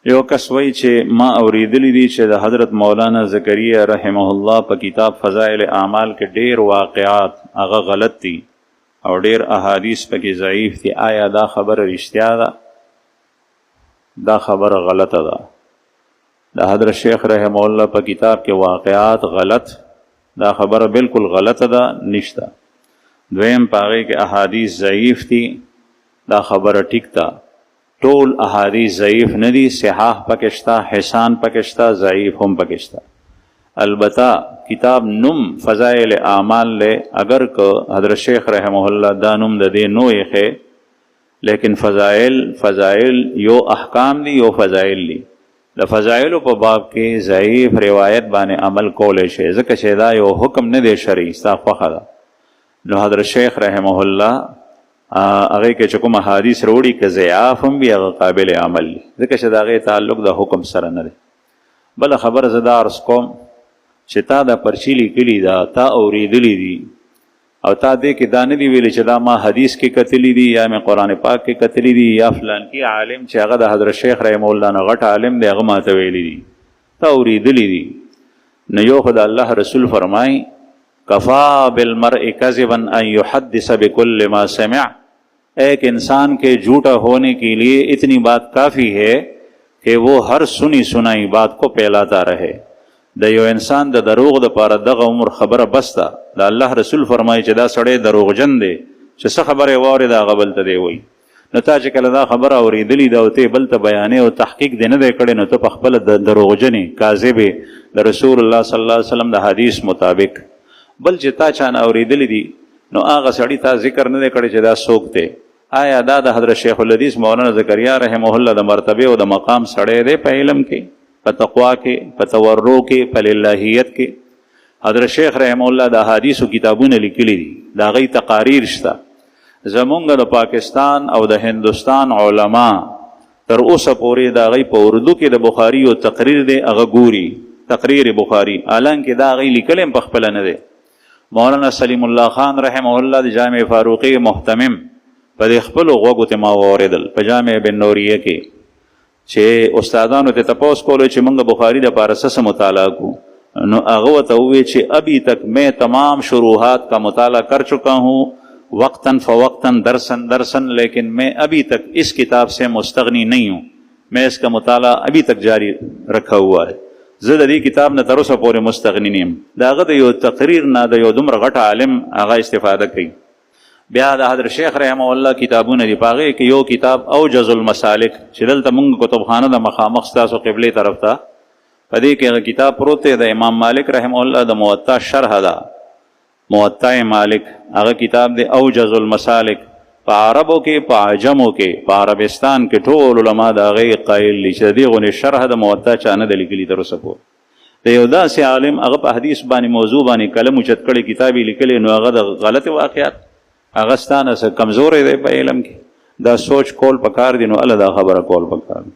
یو کس وایي چې ما اوریدلی دي چې د حضرت مولانا زکریا رحمه الله په کتاب فضائل اعمال کې ډیر واقعات هغه غلط دي او ډیر احادیث پکې ضعیف دي. آیا دا خبره رښتیا ده؟ دا خبره غلطه ده. د حضرت شیخ رحمه الله په کتاب کې واقعات غلط، دا خبره بالکل غلطه ده، نشته. دویم پاغه کې احادیث ضعیف دي، دا خبره ټیک ده. ټول احادیث ضعیف نه دي، صحاح پکشتا، حسان پکشتا، ضعیف هم پکشتا. البته کتاب نم فضائل اعمال لے، اگر که حضرت شیخ رحمه الله دا نم د دې نو یې، لیکن فضائل یو احکام دی یو فضائل دی. د فضائل په باب کې ضعیف روایت باندې عمل کولای شي، ځکه چې دا یو حکم نه دی شرعي، ستا خوښه ده. نو حضرت شیخ رحمه الله هغه کې چې کوم حدیث وروړي که ضعاف هم وي هغه قابل عمل دي، ځکه چې د هغې تعلق د حکم سره نه دی. بله خبره زه دا عرض کوم چې تا دا پرچي لیکلي ده، تا اورېدلي دي او تا دې کې دا نه دي ویلي چې دا ما حدیث کې کتلي دي یا مې قرآن پاک کې کتلي دي یا فلانکي عالم چې هغه د حضرت شیخ رحمه الله نه غټ عالم دی هغه ماته ویلي دي، تا اورېدلي دي. نو یو خو د الله رسول فرمایي کفا بالمرء کذبا ان یحدث بکل ما سمع، ایک انسان کے جھوٹا ہونے کے لیے اتنی بات کافی ہے کہ وہ ہر سنی سنائی بات کو پھیلاتا رہے. د یو انسان د دروغ د پاره دغه عمر خبره بسته. د الله رسول فرمایي چې دا سړی دروغجن دی چې څه خبره واورېده هغه بل ته دی وایي. نو تا چې کله دا خبره اورېدلې ده او ته بل ته بیانې او تحقیق دې نه دی کړی، نو ته په خپله دروغجنې کاذبې د رسول الله صلی الله علیه وسلم د حدیث مطابق. بل چې تا چا نه اورېدلې دي نو هغه سړي تا ذکر نه دی کړی چې دا څوک دی. آیا دا د حضرت شیخ الحدیث مولانا زکریا رحمه الله د مرتبه او د مقام سړی دی په علم کې، په تقوا کې، په تورع کې، په للهیت کې؟ حضرت شیخ رحمه الله د احادیثو کتابونه لیکلي دي، د هغې تقاریر شته. زمونږ د پاکستان او د هندوستان علما تر اوسه پورې د هغې په اردو کې د بخاري یو تقریر دی هغه ګوري، تقریر بخاري، حالانکه دا هغې لیکلی هم پخپله نه دی. مولانا سلیم الله خان رحمه الله د جامع فاروقي محتمم په دې خپلو غوږو ته ما واورېدل په جامع بن نوریه کې چې استادانو ته تپوس کولو چې موږ بخاري دپاره څه مطالعه کو، نو هغه ورته وویل چې ابھی تک میں تمام شروحات کا مطالعہ کر چکا ہوں وقتاً فوقتاً درسن درسن، لیکن میں ابھی تک اس کتاب سے مستغنی نہیں ہوں، میں اس کا مطالعہ ابھی تک جاری رکھا ہوا ہے. زه د دې کتاب نه تر اوسه پورې مستغنی نه یم. د هغه د یو تقریر نه د یو دومره غټ عالم هغه استفاده کوي. بیا د حضرت شیخ رحمه الله کتابونه دي، په هغې کې یو کتاب اوجز المسالک چې دلته مونږ کتابخانه د مخامخ ستاسو قبلې طرف ته، په دې کې هغه کتاب پروت دی د امام مالک رحمه الله د موطا شرح ده، موطا مالک، هغه کتاب دی اوجز المسالک. په عربو کې، په عجمو کې، په عربستان کې ټول علما د هغې قایل دي چې د دې غونې شرح د موطا چا نه ده لیکلي تر اوسه پورې. د یو داسې عالم هغه په حدیث باندې موضوع باندې قلم اوچت کړی کتاب یې لیکلی، نو هغه د غلط واقعات هغه ستا نه څه کمزوری دی په علم کې. دا سوچ کول پکار دی، نو الله دا خبره کول پکار دی.